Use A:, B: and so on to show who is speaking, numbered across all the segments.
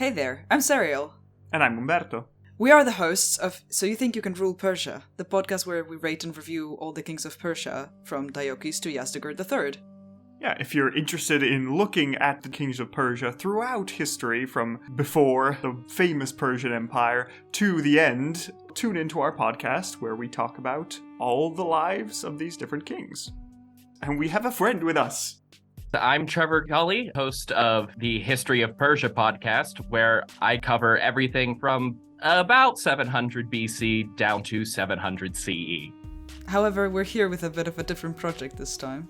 A: Hey there, I'm Serial.
B: And I'm Umberto.
A: We are the hosts of So You Think You Can Rule Persia, the podcast where we rate and review all the kings of Persia, from Antiochus to Yazdegerd III.
B: Yeah, if you're interested in looking at the kings of Persia throughout history, from before the famous Persian Empire to the end, tune into our podcast where we talk about all the lives of these different kings. And we have a friend with us.
C: I'm Trevor Gully, host of the History of Persia podcast, where I cover everything from about 700 BC down to 700 CE.
A: However, we're here with a bit of a different project this time.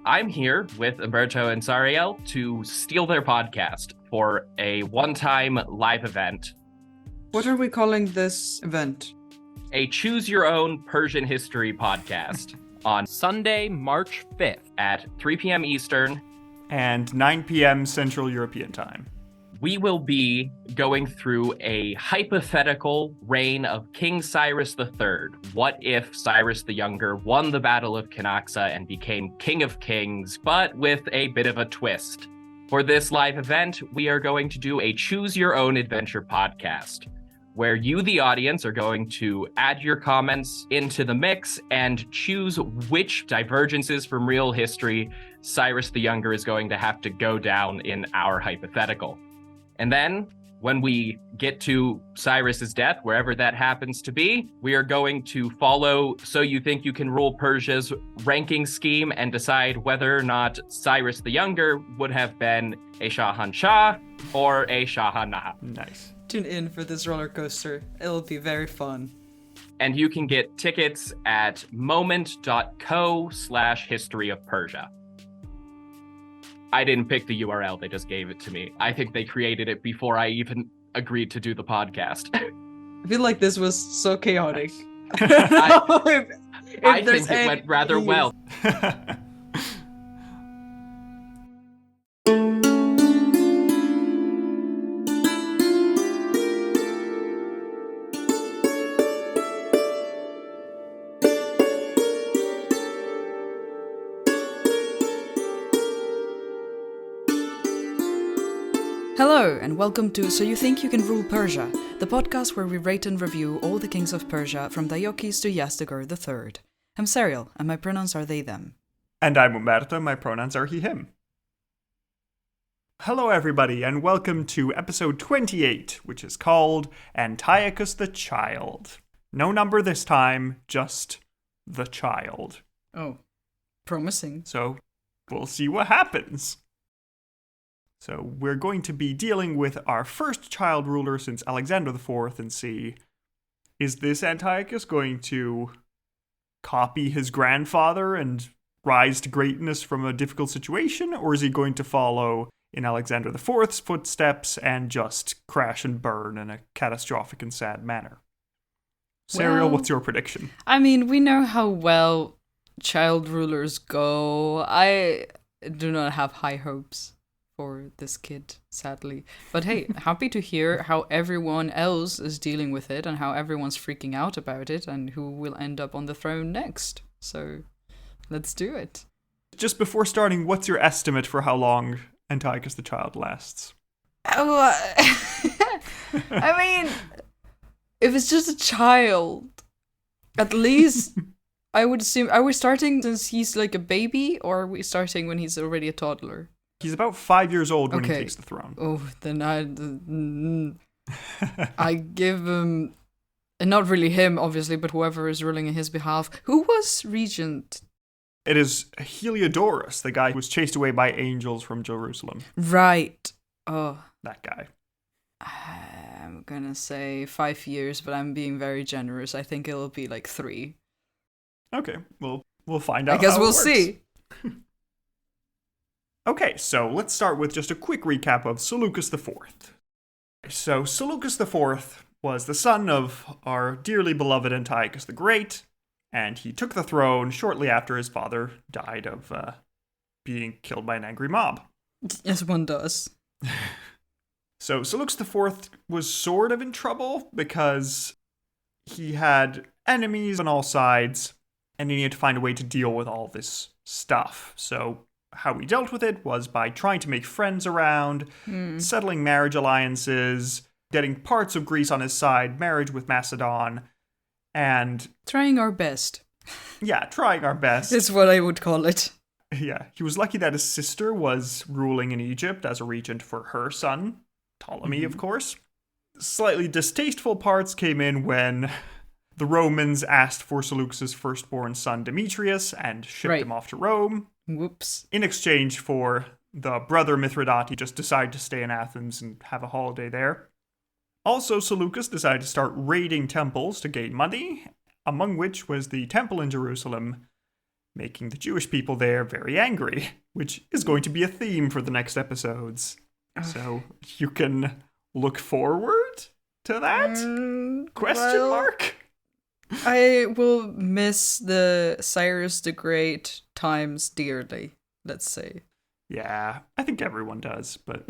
C: I'm here with Umberto and Sariel to steal their podcast for a one-time live event.
A: What are we calling this event?
C: A Choose Your Own Persian History podcast on Sunday, March 5th at 3 p.m. Eastern
B: and 9 p.m. Central European Time.
C: We will be going through a hypothetical reign of King Cyrus III. What if Cyrus the Younger won the Battle of Cunaxa and became King of Kings, but with a bit of a twist? For this live event, we are going to do a Choose Your Own Adventure podcast, where you, the audience, are going to add your comments into the mix and choose which divergences from real history Cyrus the Younger is going to have to go down in our hypothetical. And then, when we get to Cyrus's death, wherever that happens to be, we are going to follow So You Think You Can Rule Persia's ranking scheme and decide whether or not Cyrus the Younger would have been a Shahanshah or a Shahanah.
B: Nice.
A: Tune in for this roller coaster. It'll be very fun.
C: And you can get tickets at moment.co/history of Persia. I didn't pick the URL, they just gave it to me. I think they created it before I even agreed to do the podcast.
A: I feel like this was so chaotic.
C: I think it went rather well.
A: Hello, and welcome to So You Think You Can Rule Persia, the podcast where we rate and review all the kings of Persia from Antiochus to Yazdegerd III. I'm Serial, and my pronouns are they, them.
B: And I'm Umberto, my pronouns are he, him. Hello everybody, and welcome to episode 28, which is called Antiochus the Child. No number this time, just the child.
A: Oh, promising.
B: So, we'll see what happens. So we're going to be dealing with our first child ruler since Alexander IV and see, is this Antiochus going to copy his grandfather and rise to greatness from a difficult situation, or is he going to follow in Alexander IV's footsteps and just crash and burn in a catastrophic and sad manner? Serial, what's your prediction?
A: I mean, we know how well child rulers go. I do not have high hopes for this kid, sadly. But hey, happy to hear how everyone else is dealing with it and how everyone's freaking out about it and who will end up on the throne next. So, let's do it.
B: Just before starting, what's your estimate for how long Antiochus the Child lasts?
A: Oh, I mean, if it's just a child, at least I would assume, are we starting since he's like a baby, or are we starting when he's already a toddler?
B: He's about 5 years old when he takes the throne.
A: Oh, then I give him, and not really him, obviously, but whoever is ruling in his behalf. Who was regent?
B: It is Heliodorus, the guy who was chased away by angels from Jerusalem.
A: Right. Oh.
B: That guy.
A: I'm gonna say 5 years, but I'm being very generous. I think it'll be like 3.
B: Okay, we'll find out.
A: I guess
B: how it
A: we'll
B: works.
A: see.
B: Okay, so let's start with just a quick recap of Seleucus IV. So Seleucus IV was the son of our dearly beloved Antiochus the Great, and he took the throne shortly after his father died of being killed by an angry mob.
A: Yes, one does.
B: So Seleucus IV was sort of in trouble because he had enemies on all sides, and he needed to find a way to deal with all this stuff. So how he dealt with it was by trying to make friends around, settling marriage alliances, getting parts of Greece on his side, marriage with Macedon, and...
A: trying our best.
B: Yeah, trying our best.
A: Is what I would call it.
B: Yeah, he was lucky that his sister was ruling in Egypt as a regent for her son, Ptolemy, of course. Slightly distasteful parts came in when the Romans asked for Seleucus' firstborn son Demetrius and shipped him off to Rome.
A: Whoops.
B: In exchange for the brother Mithridates just decided to stay in Athens and have a holiday there. Also, Seleucus decided to start raiding temples to gain money, among which was the temple in Jerusalem, making the Jewish people there very angry, which is going to be a theme for the next episodes. So you can look forward to that? Question mark?
A: I will miss the Cyrus the Great times dearly, let's say.
B: Yeah, I think everyone does, but...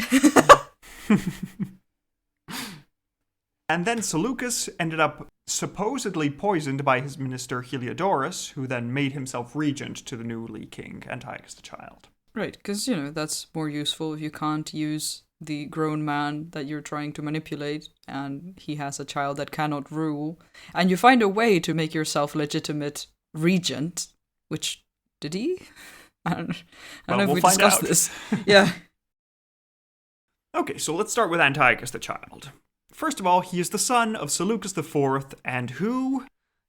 B: And then Seleucus ended up supposedly poisoned by his minister Heliodorus, who then made himself regent to the newly king Antiochus the Child.
A: Right, because, that's more useful if you can't use the grown man that you're trying to manipulate, and he has a child that cannot rule, and you find a way to make yourself legitimate regent, which, did he? I don't know if we discussed this. Yeah.
B: Okay, so let's start with Antiochus the Child. First of all, he is the son of Seleucus IV, and who?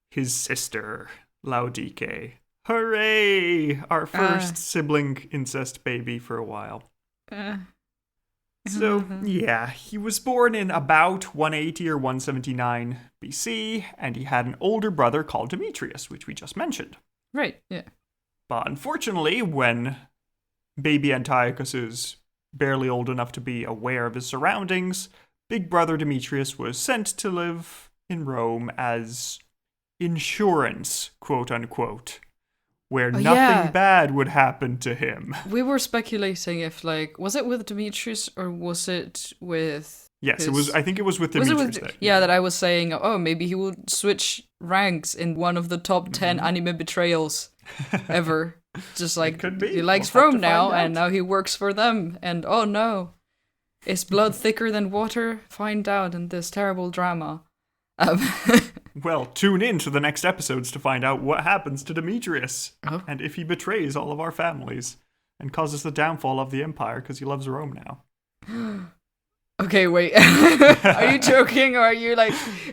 B: His sister, Laodice. Hooray! Our first sibling incest baby for a while. So, yeah, he was born in about 180 or 179 BC, and he had an older brother called Demetrius, which we just mentioned.
A: Right, yeah.
B: But unfortunately, when baby Antiochus is barely old enough to be aware of his surroundings, big brother Demetrius was sent to live in Rome as insurance, quote unquote, where nothing bad would happen to him.
A: We were speculating if, was it with Demetrius or was it with...
B: Yes, it was. I think it was with Demetrius.
A: That I was saying, maybe he would switch ranks in one of the top 10 anime betrayals ever. Just
B: could be.
A: He likes Rome now, and now he works for them, and oh no. Is blood thicker than water? Find out in this terrible drama.
B: Well, tune in to the next episodes to find out what happens to Demetrius, and if he betrays all of our families, and causes the downfall of the empire because he loves Rome now.
A: Okay, wait. Are you joking, or are you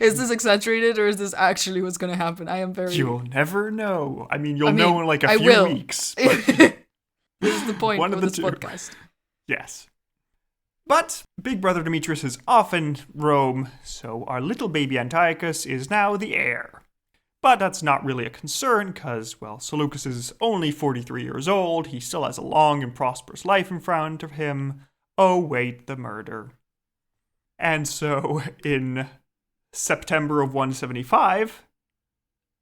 A: is this exaggerated, or is this actually what's going to happen? I am very...
B: You'll never know. I mean, you'll know in a few weeks. But...
A: This is the point of this podcast.
B: Yes. But big brother Demetrius is off in Rome, so our little baby Antiochus is now the heir. But that's not really a concern, because, Seleucus is only 43 years old, he still has a long and prosperous life in front of him. Oh wait, the murder. And so, in September of 175,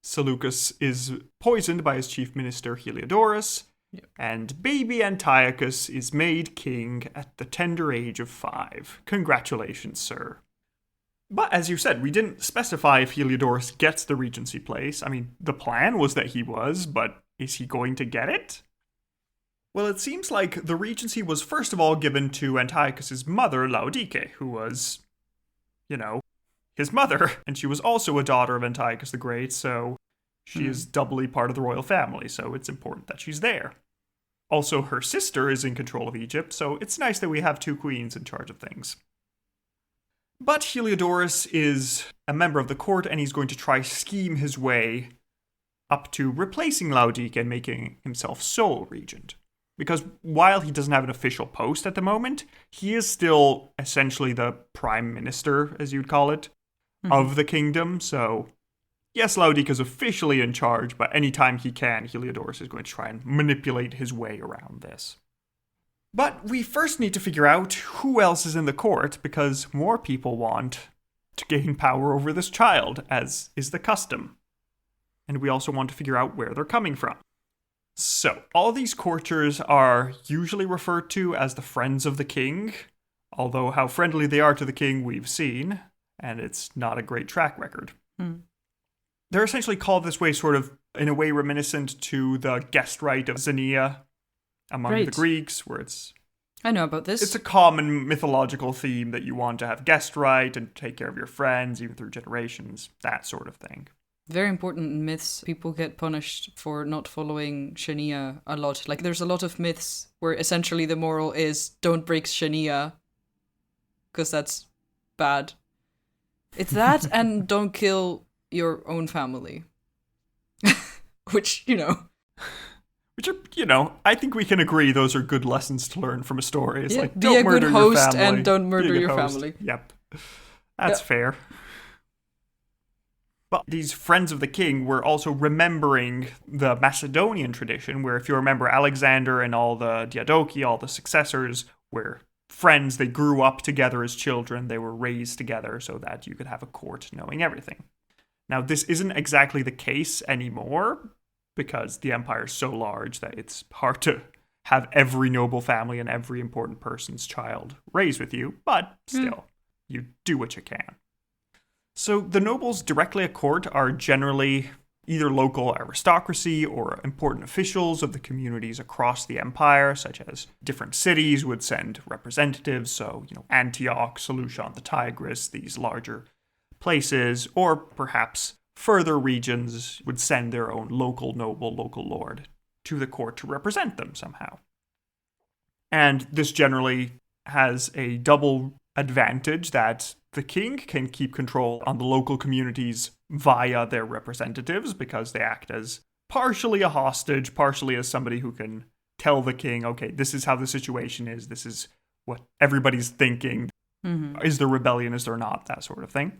B: Seleucus is poisoned by his chief minister Heliodorus, and baby Antiochus is made king at the tender age of 5. Congratulations, sir. But as you said, we didn't specify if Heliodorus gets the regency place. I mean, the plan was that he was, but is he going to get it? Well, it seems like the regency was first of all given to Antiochus's mother, Laodice, who was, his mother. And she was also a daughter of Antiochus the Great, so she is doubly part of the royal family, so it's important that she's there. Also, her sister is in control of Egypt, so it's nice that we have 2 queens in charge of things. But Heliodorus is a member of the court, and he's going to try scheme his way up to replacing Laodice and making himself sole regent. Because while he doesn't have an official post at the moment, he is still essentially the prime minister, as you'd call it, of the kingdom. So, yes, Laodice is officially in charge, but anytime he can, Heliodorus is going to try and manipulate his way around this. But we first need to figure out who else is in the court, because more people want to gain power over this child, as is the custom. And we also want to figure out where they're coming from. So, all these courtiers are usually referred to as the friends of the king, although how friendly they are to the king we've seen, and it's not a great track record. They're essentially called this way sort of in a way reminiscent to the guest right of Xenia among the
A: Right.
B: Greeks, where
A: I know about this.
B: it's a common mythological theme that you want to have guest right and take care of your friends even through generations, that sort of thing.
A: Very important myths. People get punished for not following Sharia a lot. Like, there's a lot of myths where essentially the moral is don't break Sharia, because that's bad. It's that, and don't kill your own family. Which,
B: Which are, I think we can agree those are good lessons to learn from a story. It's
A: Yeah,
B: like,
A: be
B: don't
A: a good
B: murder
A: host
B: your family.
A: and don't
B: Be a
A: murder
B: good
A: your
B: host.
A: family.
B: Yep. That's fair. But these friends of the king were also remembering the Macedonian tradition, where if you remember Alexander and all the Diadochi, all the successors, were friends. They grew up together as children. They were raised together so that you could have a court knowing everything. Now, this isn't exactly the case anymore, because the empire is so large that it's hard to have every noble family and every important person's child raised with you, but still, you do what you can. So the nobles directly at court are generally either local aristocracy or important officials of the communities across the empire, such as different cities would send representatives, so, Antioch, Seleucia on the Tigris, these larger places, or perhaps further regions would send their own local noble, local lord to the court to represent them somehow. And this generally has a double advantage that the king can keep control on the local communities via their representatives, because they act as partially a hostage, partially as somebody who can tell the king, okay, this is how the situation is, this is what everybody's thinking, is there rebellion, is there not, that sort of thing.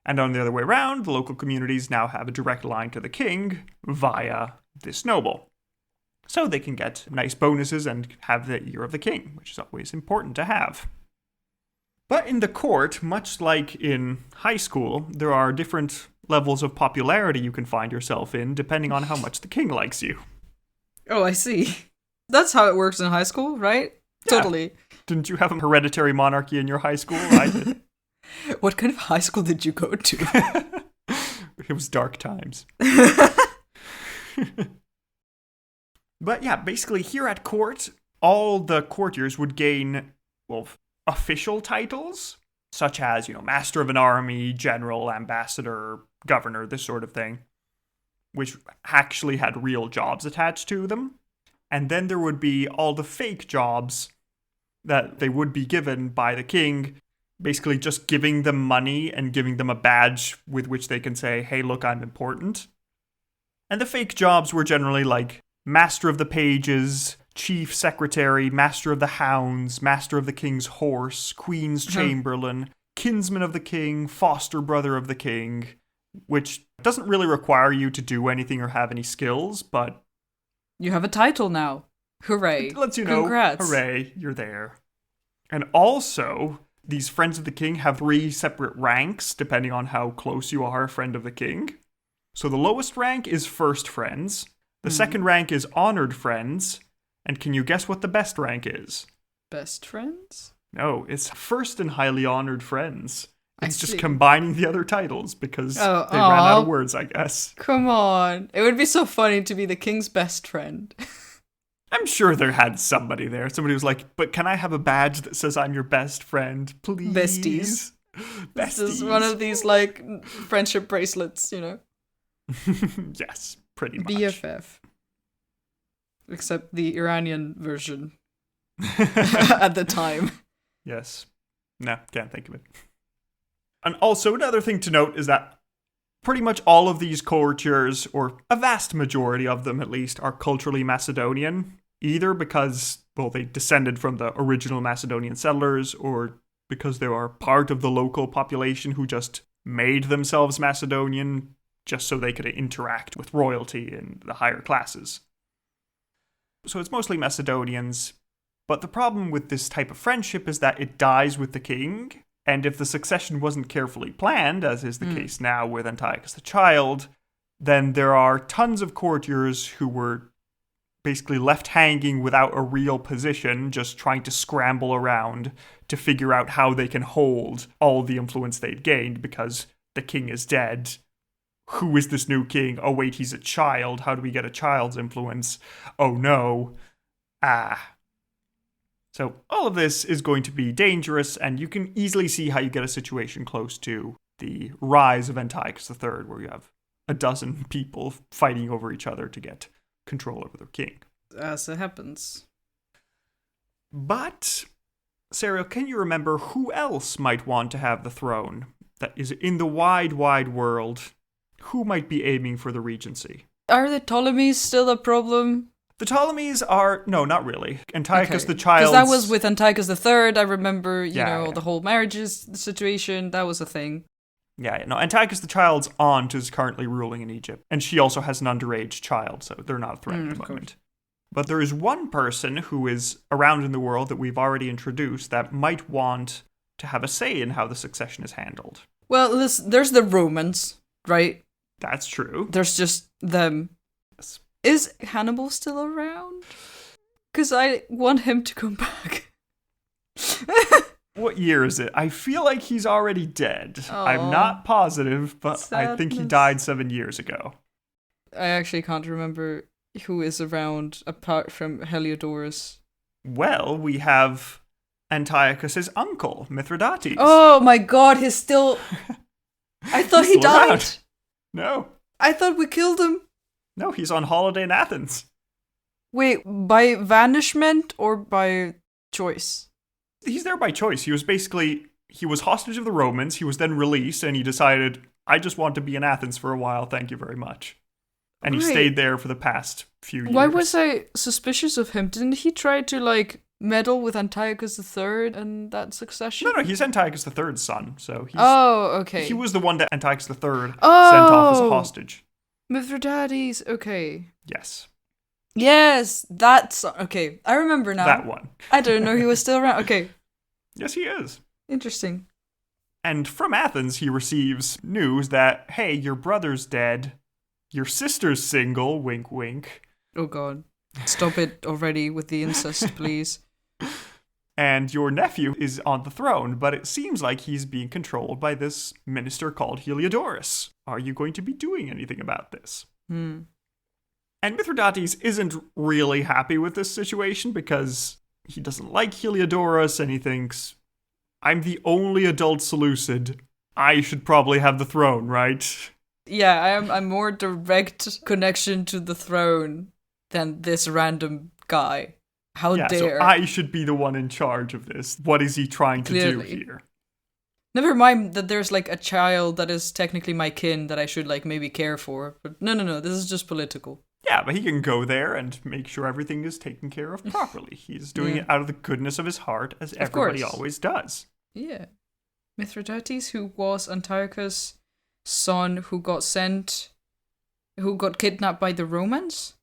B: And on the other way around, the local communities now have a direct line to the king via this noble. So they can get nice bonuses and have the ear of the king, which is always important to have. But in the court, much like in high school, there are different levels of popularity you can find yourself in, depending on how much the king likes you.
A: Oh, I see. That's how it works in high school, right?
B: Yeah.
A: Totally.
B: Didn't you have a hereditary monarchy in your high school? I did.
A: What kind of high school did you go to?
B: It was dark times. But yeah, basically here at court, all the courtiers would gain, official titles, such as, master of an army, general, ambassador, governor, this sort of thing, which actually had real jobs attached to them. And then there would be all the fake jobs that they would be given by the king, basically just giving them money and giving them a badge with which they can say, hey, look, I'm important. And the fake jobs were generally like master of the pages, chief secretary, master of the hounds, master of the king's horse, queen's chamberlain, kinsman of the king, foster brother of the king, which doesn't really require you to do anything or have any skills, but
A: You have a title now. Hooray.
B: it lets you know,
A: Congrats.
B: hooray, you're there. And also, these friends of the king have 3 separate ranks, depending on how close you are a friend of the king. So the lowest rank is first friends. The second rank is honored friends. And can you guess what the best rank is?
A: Best friends?
B: No, it's first and highly honored friends. It's just
A: see.
B: combining the other titles because they
A: Oh,
B: ran out
A: aw.
B: of words, I guess.
A: Come on. It would be so funny to be the king's best friend.
B: I'm sure there had somebody there. Somebody was like, but can I have a badge that says I'm your best friend, please?
A: Besties. This is one of these, friendship bracelets,
B: Yes, pretty much.
A: BFF. Except the Iranian version at the time.
B: Yes. No, can't think of it. And also, another thing to note is that pretty much all of these courtiers, or a vast majority of them at least, are culturally Macedonian, either because, they descended from the original Macedonian settlers, or because they are part of the local population who just made themselves Macedonian just so they could interact with royalty in the higher classes. So it's mostly Macedonians, but the problem with this type of friendship is that it dies with the king, and if the succession wasn't carefully planned, as is the case now with Antiochus the Child, then there are tons of courtiers who were basically left hanging without a real position, just trying to scramble around to figure out how they can hold all the influence they'd gained because the king is dead. Who is this new king? Oh wait, he's a child. How do we get a child's influence? Oh no. So all of this is going to be dangerous, and you can easily see how you get a situation close to the rise of Antiochus III, where you have a dozen people fighting over each other to get control over their king.
A: As it happens.
B: But, Serial, can you remember who else might want to have the throne that is in the wide, wide world? Who might be aiming for the regency?
A: Are the Ptolemies still a problem?
B: The Ptolemies are... No, not really. Antiochus the Child...
A: Because that was with Antiochus III. I remember,
B: Yeah.
A: the whole marriages situation. That was a thing.
B: Yeah, no, Antiochus the Child's aunt is currently ruling in Egypt, and she also has an underage child, so they're not a threat at the moment. But there is one person who is around in the world that we've already introduced that might want to have a say in how the succession is handled.
A: Well, there's the Romans, right?
B: That's true.
A: There's just them.
B: Yes.
A: Is Hannibal still around? Because I want him to come back.
B: What year is it? I feel like he's already dead.
A: Oh,
B: I'm not positive, but I think he
A: sadness.
B: died 7 years ago.
A: I actually can't remember who is around apart from Heliodorus.
B: Well, we have Antiochus's uncle, Mithridates.
A: Oh my god, he's still... I thought
B: He's
A: he
B: still
A: died.
B: around. No.
A: I thought we killed him.
B: No, he's on holiday in Athens.
A: Wait, by vanishment or by choice?
B: He's there by choice. He was hostage of the Romans. He was then released, and he decided, I just want to be in Athens for a while. Thank you very much. And he
A: Right.
B: stayed there for the past few years.
A: Why was I suspicious of him? Didn't he try to, meddle with Antiochus III and that succession?
B: No, he's Antiochus III's son, so he's...
A: Oh, okay.
B: He was the one that Antiochus III sent off as a hostage.
A: Mithridates, okay.
B: Yes.
A: Yes, that's... Okay, I remember now.
B: That one.
A: I didn't know he was still around. Okay,
B: Yes, he is.
A: interesting.
B: And from Athens, he receives news that, hey, your brother's dead. Your sister's single, wink, wink.
A: Oh god. Stop it already with the incest, please.
B: And your nephew is on the throne, but it seems like he's being controlled by this minister called Heliodorus. Are you going to be doing anything about this? And Mithridates isn't really happy with this situation because he doesn't like Heliodorus and he thinks, I'm the only adult Seleucid. I should probably have the throne, right?
A: Yeah, I'm more direct connection to the throne than this random guy. How
B: Yeah,
A: dare.
B: so I should be the one in charge of this. What is he trying to do
A: Clearly.
B: here?
A: Never mind that there's a child that is technically my kin that I should maybe care for. But no, this is just political.
B: Yeah, but he can go there and make sure everything is taken care of properly. He's doing
A: Yeah.
B: it out of the goodness of his heart, as everybody
A: course.
B: always does.
A: Yeah. Mithridates, who was Antiochus' son who got kidnapped by the Romans?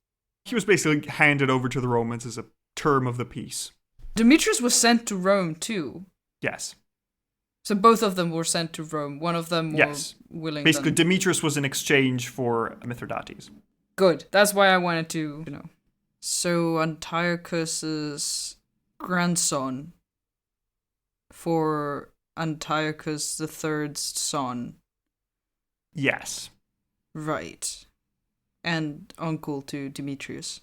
B: He was basically handed over to the Romans as a term of the peace.
A: Demetrius was sent to Rome too.
B: Yes.
A: So both of them were sent to Rome. One of them more
B: Yes.
A: willing
B: Basically,
A: than...
B: Demetrius was in exchange for Mithridates.
A: Good. That's why I wanted to, So Antiochus's grandson for Antiochus III's son.
B: Yes.
A: Right. And uncle to Demetrius.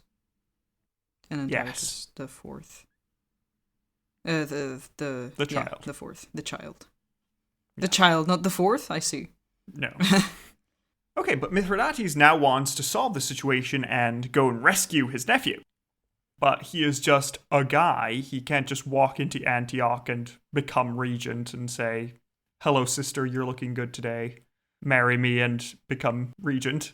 A: And Antiochus the fourth. The
B: child.
A: The fourth. The child. The child, not the fourth? I see.
B: No. Okay, but Mithridates now wants to solve the situation and go and rescue his nephew. But he is just a guy. He can't just walk into Antioch and become regent and say, hello, sister, you're looking good today. Marry me and become regent.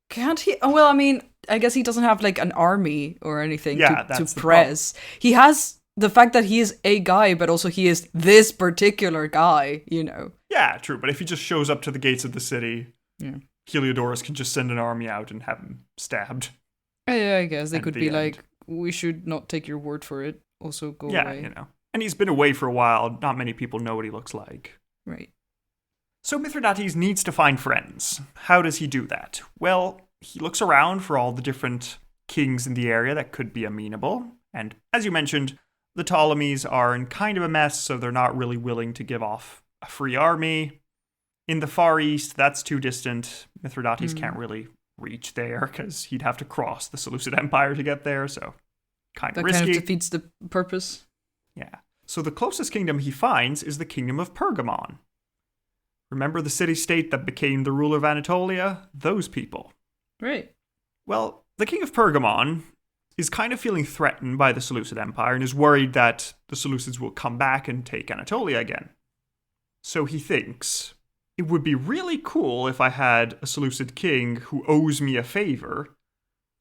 A: Can't he? Oh, well, I mean, I guess he doesn't have an army or anything
B: Yeah,
A: to
B: that's the
A: press. He has the fact that he is a guy, but also he is this particular guy,
B: Yeah, true, but if he just shows up to the gates of the city,
A: Yeah.
B: Heliodorus can just send an army out and have him stabbed.
A: Yeah, I guess they
B: At
A: could
B: the
A: be
B: end.
A: like, we should not take your word for it. Also go
B: Yeah,
A: away.
B: And he's been away for a while. Not many people know what he looks like.
A: Right.
B: So Mithridates needs to find friends. How does he do that? Well, he looks around for all the different kings in the area that could be amenable. And as you mentioned, the Ptolemies are in kind of a mess, so they're not really willing to give off a free army. In the Far East, that's too distant. Mithridates can't really reach there because he'd have to cross the Seleucid Empire to get there, so kind
A: That
B: of risky.
A: kind of defeats the purpose.
B: Yeah. So the closest kingdom he finds is the kingdom of Pergamon. Remember the city-state that became the ruler of Anatolia? Those people.
A: Right.
B: Well, the king of Pergamon is kind of feeling threatened by the Seleucid Empire and is worried that the Seleucids will come back and take Anatolia again. So he thinks, it would be really cool if I had a Seleucid king who owes me a favor,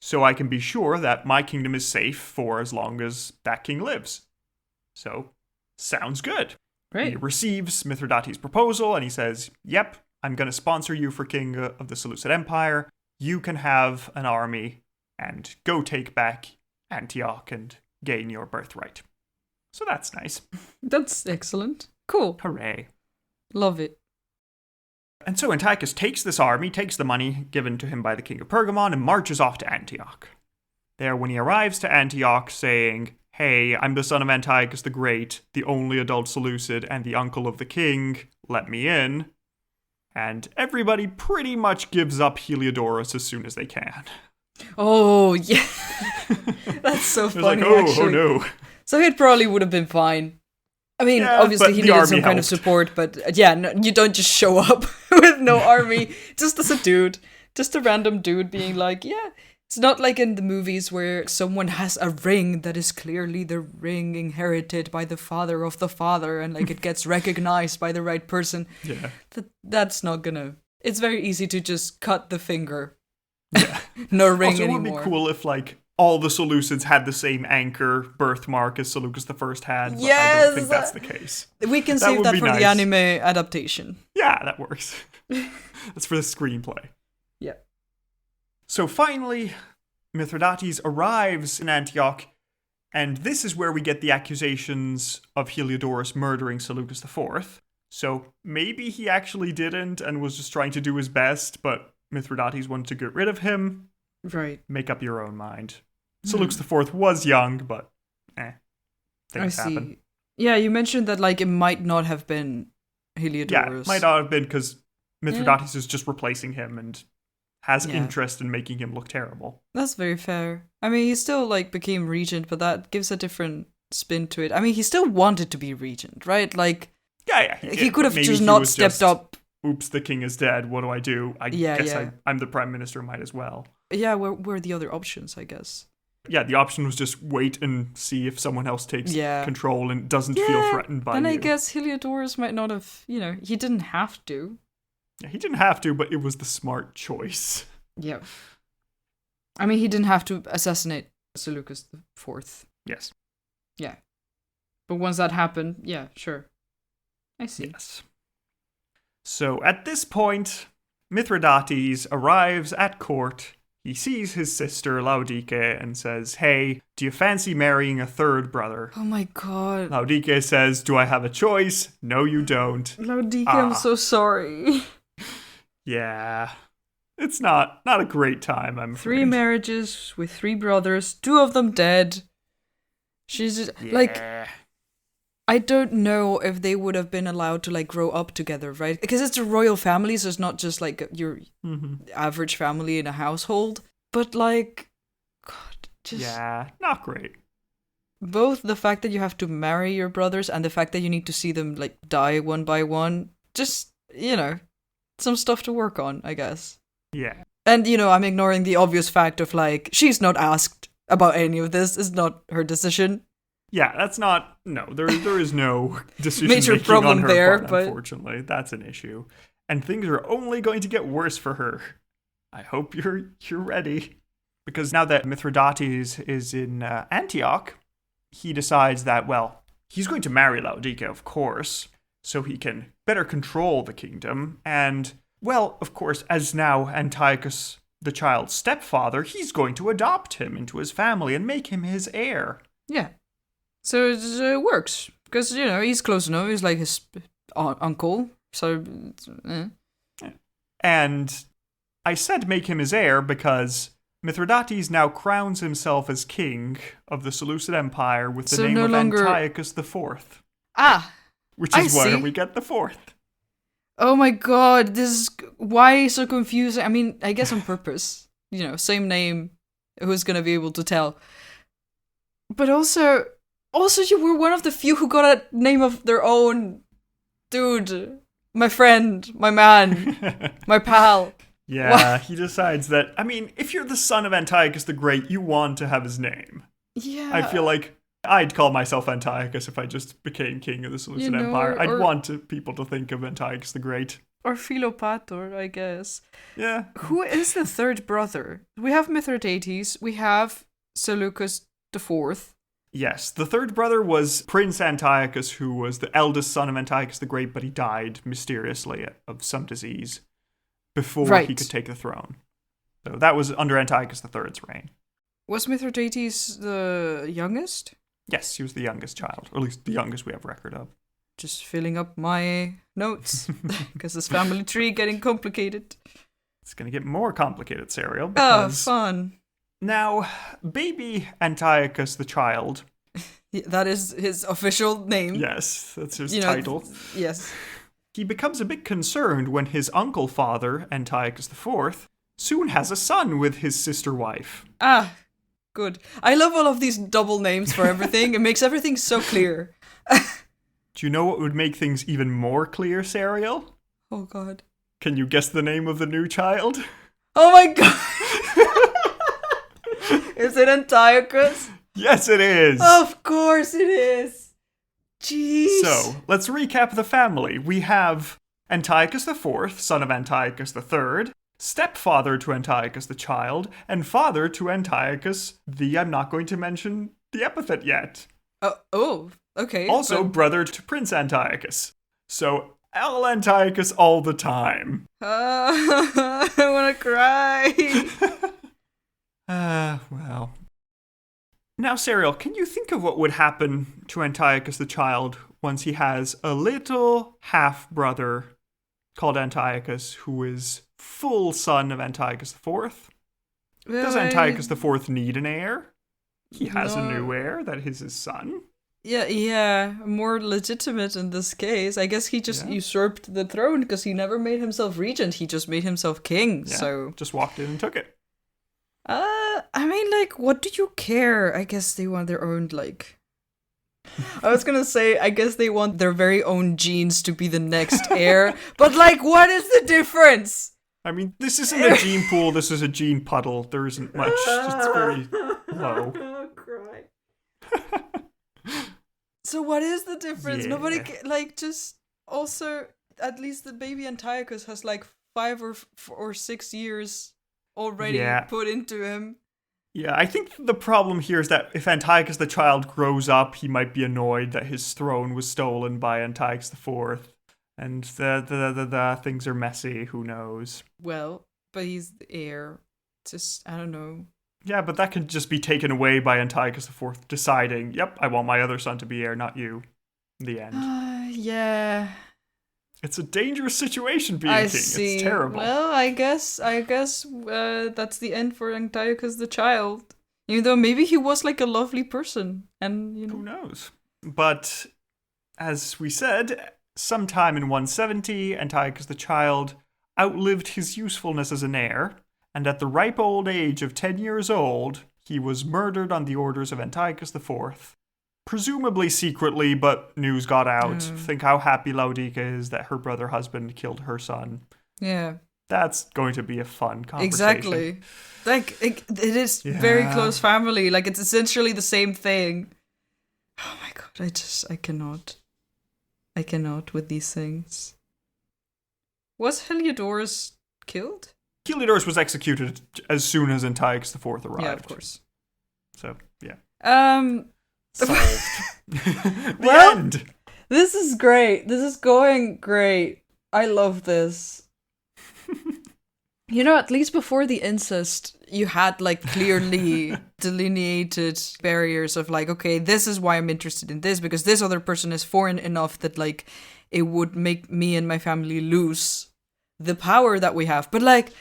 B: so I can be sure that my kingdom is safe for as long as that king lives. So, sounds good.
A: Right.
B: He receives Mithridates' proposal and he says, yep, I'm going to sponsor you for king of the Seleucid Empire. You can have an army and go take back Antioch and gain your birthright. So that's nice.
A: That's excellent. Cool.
B: Hooray.
A: Love it.
B: And so Antiochus takes this army, takes the money given to him by the king of Pergamon, and marches off to Antioch. There, when he arrives to Antioch, saying, hey, I'm the son of Antiochus the Great, the only adult Seleucid, and the uncle of the king, let me in. And everybody pretty much gives up Heliodorus as soon as they can.
A: Oh, yeah. That's so
B: It's
A: funny,
B: like, oh
A: actually.
B: no.
A: So it probably would have been fine. I mean,
B: Yeah,
A: obviously
B: but
A: he
B: the
A: needed
B: army
A: some kind of
B: helped.
A: support, but yeah, no, you don't just show up with no army, just as a dude. Just a random dude being like, yeah. It's not like in the movies where someone has a ring that is clearly the ring inherited by the father of the father and like it gets recognized by the right person.
B: Yeah.
A: That's not gonna... It's very easy to just cut the finger.
B: Yeah.
A: No ring
B: Also, it would
A: anymore.
B: be cool if, like, all the Seleucids had the same anchor birthmark as Seleucus I had, but I
A: Yes!
B: don't think that's the case.
A: We can
B: That
A: save
B: would
A: that
B: be
A: for the
B: nice.
A: anime adaptation.
B: Yeah, that works. That's for the screenplay.
A: Yeah.
B: So finally, Mithridates arrives in Antioch, and this is where we get the accusations of Heliodorus murdering Seleucus IV. So maybe he actually didn't and was just trying to do his best, but Mithridates wanted to get rid of him.
A: Right.
B: Make up your own mind. Seleucus IV was young, but things
A: I see.
B: happen.
A: Yeah, you mentioned that like it might not have been
B: Yeah,
A: Heliodorus.
B: it might not have been because Mithridates is just replacing him and has
A: Yeah.
B: interest in making him look terrible.
A: That's very fair. I mean, he still like became regent, but that gives a different spin to it. I mean, he still wanted to be regent, right? Like
B: Yeah,
A: he
B: did,
A: could
B: but
A: have
B: maybe
A: just
B: he
A: not
B: was
A: stepped
B: just,
A: up.
B: Oops, the king is dead. What do I do? I
A: Yeah,
B: guess
A: yeah.
B: I'm the prime minister, might as well.
A: Yeah, where were the other options, I guess?
B: Yeah, the option was just wait and see if someone else takes
A: Yeah.
B: control and doesn't feel threatened by
A: then
B: you.
A: I guess Heliodorus might not have, he didn't have to.
B: Yeah, he didn't have to, but it was the smart choice.
A: Yeah. I mean, he didn't have to assassinate Seleucus IV.
B: Yes.
A: Yeah. But once that happened, yeah, sure. I see.
B: Yes. So at this point, Mithridates arrives at court. He sees his sister Laodike and says, hey, do you fancy marrying a third brother?
A: Oh my god.
B: Laodike says, do I have a choice? No, you don't.
A: Laodike, I'm so sorry.
B: Yeah. It's not a great time, I'm afraid.
A: 3 marriages with 3 brothers, 2 of them dead. She's just, like, I don't know if they would have been allowed to like grow up together, right? Because it's a royal family, so it's not just like your average family in a household. But like, God, just
B: Yeah, not great.
A: both the fact that you have to marry your brothers and the fact that you need to see them like die one by one, just, some stuff to work on, I guess.
B: Yeah.
A: And, I'm ignoring the obvious fact of like, she's not asked about any of this. It's not her decision.
B: Yeah, that's not... No, there is no decision
A: Major
B: making
A: problem
B: on her
A: there,
B: part,
A: but-
B: unfortunately. That's an issue. And things are only going to get worse for her. I hope you're ready. Because now that Mithridates is in Antioch, he decides that, well, he's going to marry Laodike, of course, so he can better control the kingdom. And, well, of course, as now Antiochus the Child's stepfather, he's going to adopt him into his family and make him his heir.
A: Yeah. So it works. Because, he's close enough. He's like his uncle. So,
B: And I said make him his heir because Mithridates now crowns himself as king of the Seleucid Empire with the
A: So
B: name
A: no
B: of
A: longer-
B: Antiochus IV,
A: Ah!
B: which
A: I
B: is where
A: see.
B: we get the fourth.
A: Oh my god, this is... Why so confusing? I mean, I guess on purpose. Same name. Who's gonna be able to tell? But also you were one of the few who got a name of their own. Dude, my friend, my man, my pal.
B: Yeah,
A: What?
B: he decides that, I mean, if you're the son of Antiochus the Great, you want to have his name.
A: Yeah.
B: I feel like I'd call myself Antiochus if I just became king of the Seleucid Empire. I'd want people to think of Antiochus the Great.
A: Or Philopator, I guess.
B: Yeah.
A: Who is the third brother? We have Mithridates, we have Seleucus IV.
B: Yes, the third brother was Prince Antiochus, who was the eldest son of Antiochus the Great, but he died mysteriously of some disease before he could take the throne. So that was under Antiochus III's reign.
A: Was Mithridates the youngest?
B: Yes, he was the youngest child, or at least the youngest we have record of.
A: Just filling up my notes, because this family tree getting complicated.
B: It's going to get more complicated, Serial.
A: Oh, fun.
B: Now, baby Antiochus the Child.
A: That is his official name.
B: Yes, that's his title.
A: Yes.
B: He becomes a bit concerned when his uncle father, Antiochus IV, soon has a son with his sister wife.
A: Ah, good. I love all of these double names for everything. It makes everything so clear.
B: Do you know what would make things even more clear, Serial?
A: Oh, God.
B: Can you guess the name of the new child?
A: Oh, my God. Is it Antiochus?
B: Yes, it is.
A: Of course it is. Jeez.
B: So, let's recap the family. We have Antiochus IV, son of Antiochus III, stepfather to Antiochus the Child, and father to Antiochus the... I'm not going to mention the epithet yet.
A: Okay.
B: Also, brother to Prince Antiochus. So, El Antiochus all the time.
A: I want to cry.
B: Well. Now, Serial, can you think of what would happen to Antiochus the Child once he has a little half-brother called Antiochus, who is full son of Antiochus IV? Does Antiochus IV need an heir? He has a new heir that is his son.
A: Yeah, more legitimate in this case. I guess he just usurped the throne because he never made himself regent. He just made himself king.
B: Yeah,
A: so
B: just walked in and took it.
A: I mean, like, what do you care? I guess they want their own, like... I was gonna say, I guess they want their very own genes to be the next heir. But, like, what is the difference?
B: I mean, this isn't a gene pool, this is a gene puddle. There isn't much. It's very low.
A: Oh, cry. So what is the difference?
B: Yeah.
A: Nobody, like, just... Also, at least the baby Antiochus has, like, 5 or 6 years already put into him.
B: Yeah, I think the problem here is that if Antiochus the Child grows up, he might be annoyed that his throne was stolen by Antiochus IV. And the things are messy, who knows.
A: Well, but he's the heir. Just, I don't know.
B: Yeah, but that could just be taken away by Antiochus IV deciding, yep, I want my other son to be heir, not you. In the end.
A: Yeah.
B: It's a dangerous situation being king.
A: See.
B: It's terrible.
A: Well, I guess that's the end for Antiochus the Child. Even though maybe he was like a lovely person, and you know.
B: Who knows? But as we said, sometime in 170, Antiochus the Child outlived his usefulness as an heir, and at the ripe old age of 10 years old, he was murdered on the orders of Antiochus IV. Presumably secretly, but news got out. Think how happy Laodica is that her brother husband killed her son.
A: Yeah.
B: That's going to be a fun conversation.
A: Exactly. Like, it is very close family. Like, it's essentially the same thing. Oh my god, I cannot. I cannot with these things. Was Heliodorus killed?
B: Heliodorus was executed as soon as Antiochus IV arrived.
A: Yeah, of course.
B: So, yeah.
A: Solved.
B: The end.
A: This is great. This is going great. I love this. You know, at least before the incest, you had like clearly delineated barriers of like, okay, this is why I'm interested in this, because this other person is foreign enough that like it would make me and my family lose the power that we have. But like,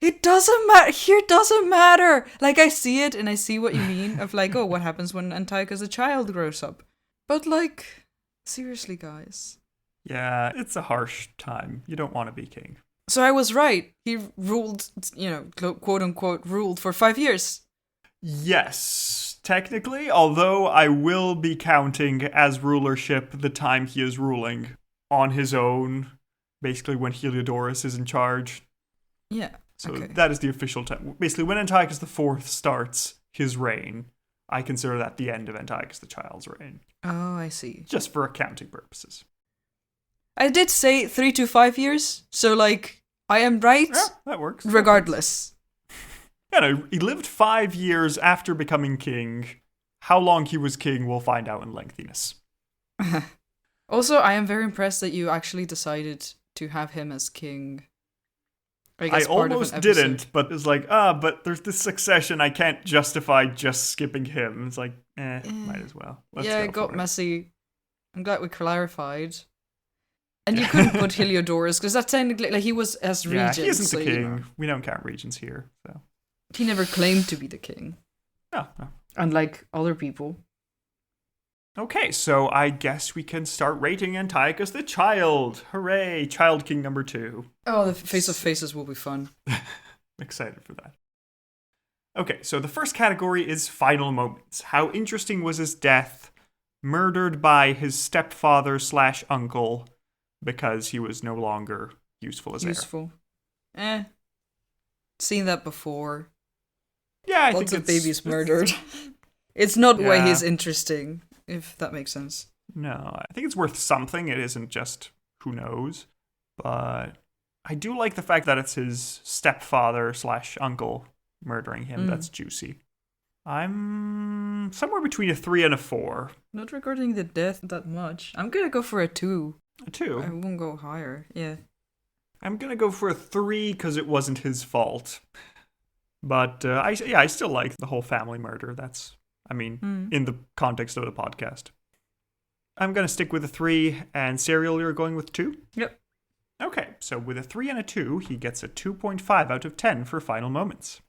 A: it doesn't matter. Here doesn't matter. Like, I see it and I see what you mean of like, oh, what happens when Antiochus the Child grows up? But like, seriously, guys.
B: Yeah, it's a harsh time. You don't want to be king.
A: So I was right. He ruled, you know, quote unquote, ruled for 5 years.
B: Yes. technically, although I will be counting as rulership the time he is ruling on his own, basically when Heliodorus is in charge.
A: Yeah.
B: So
A: okay.
B: that is the official time. Basically, when Antiochus IV starts his reign, I consider that the end of Antiochus the Child's reign.
A: Oh, I see.
B: Just for accounting purposes.
A: I did say 3 to 5 years, so like I am right.
B: Yeah, that works.
A: Regardless.
B: Yeah, no, he lived 5 years after becoming king. How long he was king, we'll find out in lengthiness.
A: Also, I am very impressed that you actually decided to have him as king.
B: I almost didn't, but it's like, but there's this succession, I can't justify just skipping him. It's like, might as well. Let's
A: yeah,
B: go
A: it got
B: for
A: messy. I'm glad we clarified. And you couldn't put Heliodorus, because that technically, like, he was as regent.
B: Yeah, he isn't
A: so,
B: the king.
A: you know.
B: We don't count regents here, so.
A: He never claimed to be the king.
B: No.
A: Unlike other people.
B: Okay, so I guess we can start rating Antiochus the Child. Hooray, Child King number 2.
A: Oh, the Face of Faces will be fun.
B: I'm excited for that. Okay, so the first category is final moments. How interesting was his death? Murdered by his stepfather/uncle because he was no longer useful as heir.
A: Useful. Seen that before.
B: Yeah, I
A: Lots
B: think
A: of babies murdered. It's not why he's interesting, if that makes sense.
B: No, I think it's worth something. It isn't just who knows. But I do like the fact that it's his stepfather/uncle murdering him. That's juicy. I'm somewhere between a 3 and a 4.
A: Not regarding the death that much. I'm gonna go for a 2.
B: A 2?
A: I won't go higher, yeah.
B: I'm gonna go for a 3 because it wasn't his fault. But I still like the whole family murder. That's, in the context of the podcast. I'm gonna stick with a 3, and Serial, you're going with 2?
A: Yep.
B: Okay, so with a 3 and a 2, he gets a 2.5 out of 10 for final moments.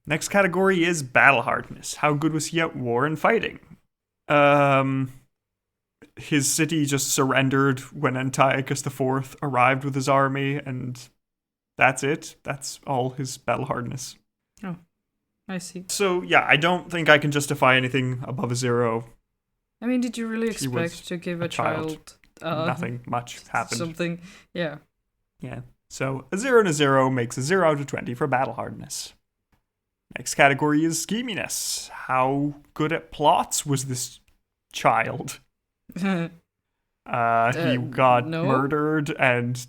B: Next category is battle hardness. How good was he at war and fighting? His city just surrendered when Antiochus IV arrived with his army, and that's it. That's all his battle hardness.
A: Oh, I see.
B: So, yeah, I don't think I can justify anything above a 0.
A: I mean, did you really expect to give a child
B: nothing much happened.
A: Something, yeah.
B: Yeah. So, a 0 and a 0 makes a 0 out of 20 for battle hardness. Next category is scheminess. How good at plots was this child? He got murdered and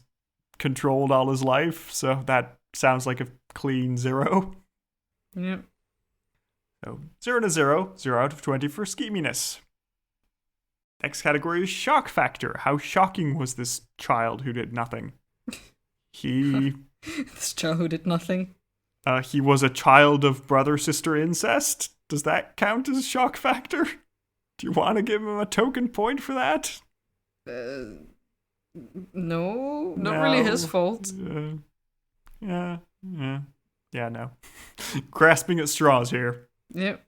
B: controlled all his life, so that sounds like a clean 0.
A: Yep.
B: So 0 and a 0, 0 out of 20 for scheminess. Next category is shock factor. How shocking was this child who did nothing?
A: This child who did nothing.
B: He was a child of brother-sister incest. Does that count as shock factor? Do you want to give him a token point for that?
A: No, not really his fault.
B: Yeah, no. Grasping at straws here.
A: Yep.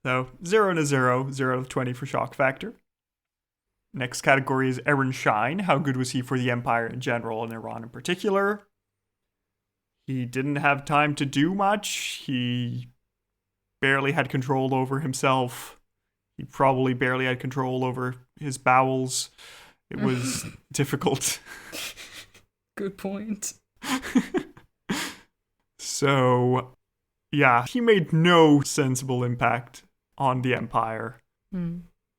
B: So, 0 and a 0, 0 out of 20 for shock factor. Next category is Aaron Shine. How good was he for the Empire in general and Iran in particular? He didn't have time to do much. He barely had control over himself. He probably barely had control over his bowels. It was difficult.
A: Good point.
B: So, yeah, he made no sensible impact on the Empire.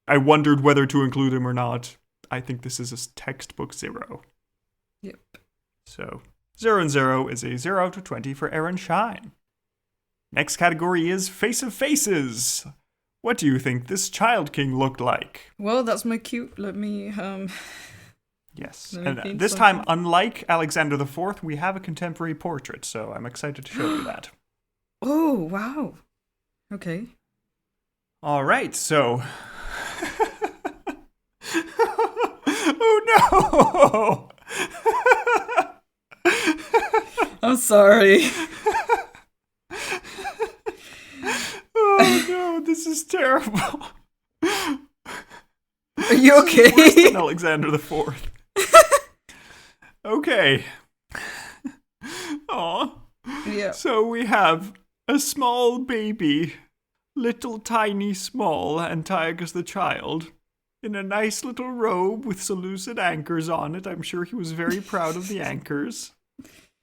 B: I wondered whether to include him or not. I think this is a textbook 0.
A: Yep.
B: So, 0 and 0 is a 0 out of 20 for Aaron Shine. Next category is Face of Faces. What do you think this Child King looked like?
A: Well, that's my cue. Let me,
B: Yes, and this time, unlike Alexander IV, we have a contemporary portrait, so I'm excited to show you that.
A: Oh, wow. Okay.
B: All right, so... Oh, no!
A: I'm sorry.
B: Oh, no, this is terrible.
A: Are you okay?
B: Worse than Alexander IV. Okay. Aw.
A: Yeah.
B: So we have a small baby little tiny small Antiochus the Child in a nice little robe with Seleucid anchors on it. I'm sure he was very proud of the anchors.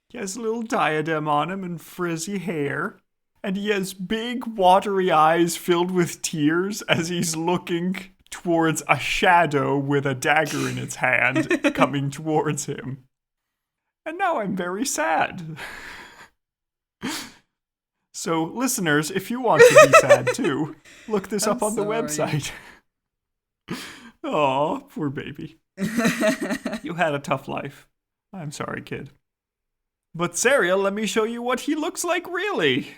B: He has a little diadem on him and frizzy hair. And he has big watery eyes filled with tears as he's looking towards a shadow with a dagger in its hand coming towards him. And now I'm very sad. So, listeners, if you want to be sad too, look this up on the website. Aw, poor baby. You had a tough life. I'm sorry, kid. But Serial, let me show you what he looks like really.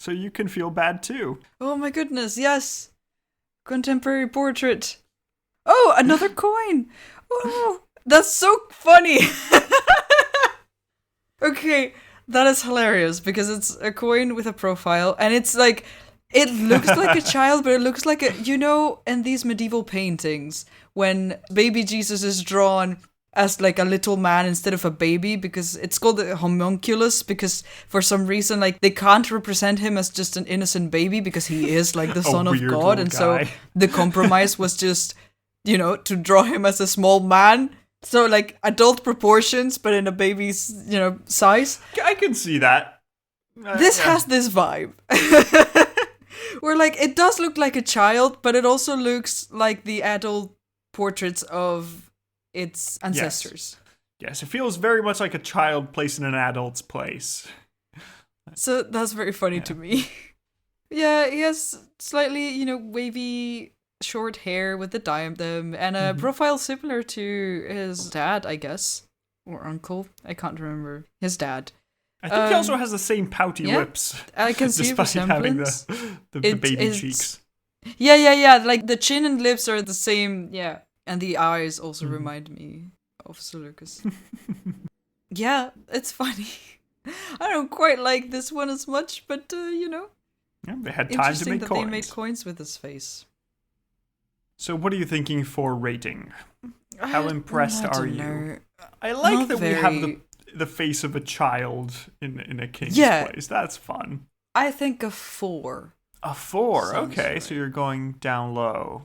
B: So you can feel bad too.
A: Oh my goodness, yes. Contemporary portrait. Oh, another coin. Oh, that's so funny. Okay, that is hilarious because it's a coin with a profile and it's like, it looks like a child, but it looks like a, in these medieval paintings when baby Jesus is drawn as like a little man instead of a baby, because it's called a homunculus because for some reason like they can't represent him as just an innocent baby because he is like the son of God, and so the compromise was just to draw him as a small man, so like adult proportions but in a baby's size.
B: I can see that.
A: This has this vibe where like it does look like a child, but it also looks like the adult portraits of its ancestors.
B: Yes, it feels very much like a child placed in an adult's place.
A: So that's very funny to me. Yeah, he has slightly, wavy short hair with the diadem and a profile similar to his dad, I guess. Or uncle. I can't remember. His dad.
B: I think he also has the same pouty lips.
A: I can see
B: despite having the baby cheeks.
A: Yeah. Like the chin and lips are the same, yeah. And the eyes also remind me of Seleucus. Yeah, it's funny. I don't quite like this one as much, but
B: Yeah, they had time to make
A: that
B: coins.
A: They made coins with his face.
B: So what are you thinking for rating? How impressed are you?
A: Know.
B: I like that we have the face of a child in a king's place. That's fun.
A: I think a 4.
B: A 4,
A: Sounds
B: okay,
A: right.
B: so you're going down low.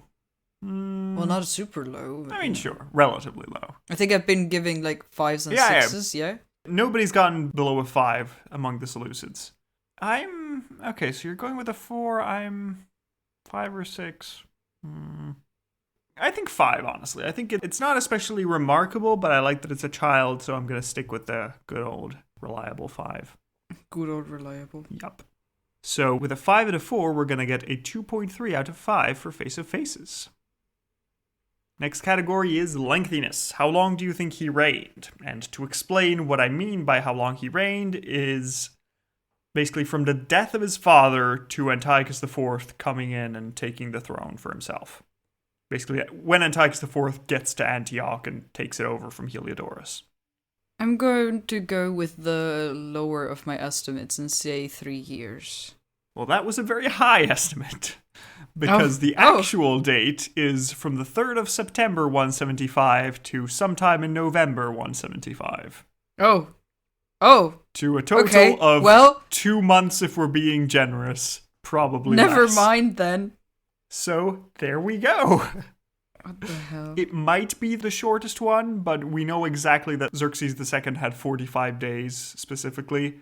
A: Well, not super low.
B: I mean, sure, relatively low.
A: I think I've been giving like 5s and 6s, yeah?
B: Nobody's gotten below a 5 among the Seleucids. Okay, so you're going with a 4, I'm 5 or 6. I think 5, honestly. I think it's not especially remarkable, but I like that it's a child, so I'm going to stick with the good old reliable 5.
A: Good old reliable.
B: Yup. So with a 5 and a 4, we're going to get a 2.3 out of 5 for Face of Faces. Next category is lengthiness. How long do you think he reigned? And to explain what I mean by how long he reigned is basically from the death of his father to Antiochus IV coming in and taking the throne for himself. Basically, when Antiochus IV gets to Antioch and takes it over from Heliodorus.
A: I'm going to go with the lower of my estimates and say 3 years.
B: Well, that was a very high estimate. Because the actual date is from the 3rd of September 175 to sometime in November 175.
A: Oh.
B: To a total of 2 months if we're being generous. Probably
A: never
B: less.
A: mind then.
B: So, there we go.
A: What the hell?
B: It might be the shortest one, but we know exactly that Xerxes II had 45 days specifically.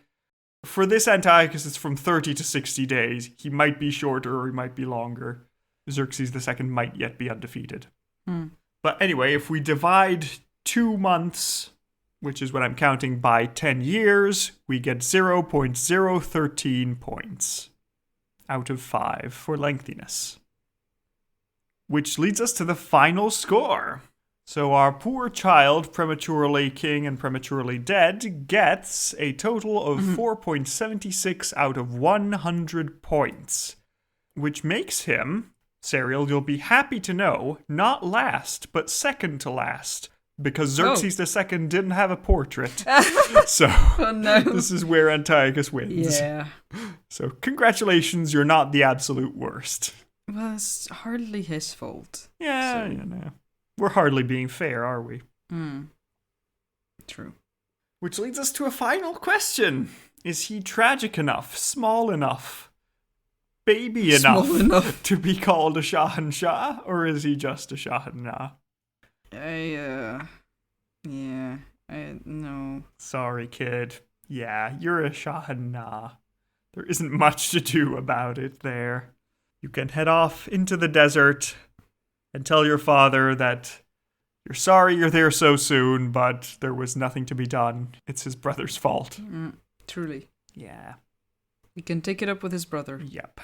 B: For this Antiochus, it's from 30 to 60 days. He might be shorter or he might be longer. Xerxes II might yet be undefeated. But anyway, if we divide 2 months, which is what I'm counting, by 10 years, we get 0.013 points out of 5 for lengthiness. Which leads us to the final score. So our poor child, prematurely king and prematurely dead, gets a total of 4.76 out of 100 points. Which makes him, Serial, you'll be happy to know, not last, but second to last. Because Xerxes II didn't have a portrait. So this is where Antiochus wins.
A: Yeah.
B: So congratulations, you're not the absolute worst.
A: Well, it's hardly his fault.
B: Yeah, you know. We're hardly being fair, are we?
A: True.
B: Which leads us to a final question. Is he tragic enough? Small enough? baby
A: Small
B: enough,
A: enough.
B: to be called a Shahanshah, or is he just a Shahanah?
A: No.
B: Sorry, kid. Yeah, you're a Shahanah. There isn't much to do about it there. You can head off into the desert and tell your father that you're sorry you're there so soon, but there was nothing to be done. It's his brother's fault.
A: Truly.
B: Yeah.
A: He can take it up with his brother.
B: Yep.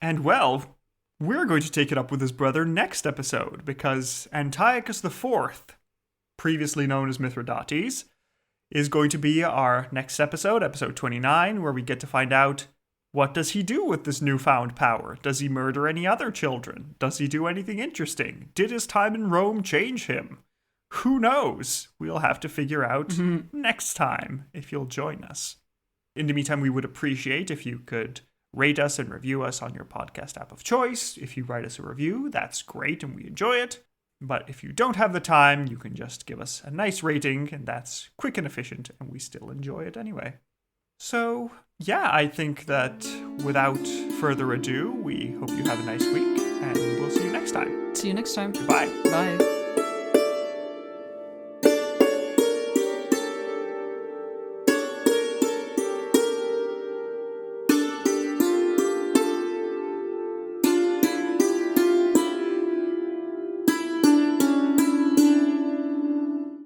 B: And well, we're going to take it up with his brother next episode, because Antiochus IV, previously known as Mithridates, is going to be our next episode, episode 29, where we get to find out, what does he do with this newfound power? Does he murder any other children? Does he do anything interesting? Did his time in Rome change him? Who knows? We'll have to figure out next time, if you'll join us. In the meantime, we would appreciate if you could rate us and review us on your podcast app of choice. If you write us a review, that's great and we enjoy it. But if you don't have the time, you can just give us a nice rating, and that's quick and efficient, and we still enjoy it anyway. So, yeah, I think that without further ado, we hope you have a nice week, and we'll see you next time.
A: See you next time.
B: Goodbye.
A: Bye.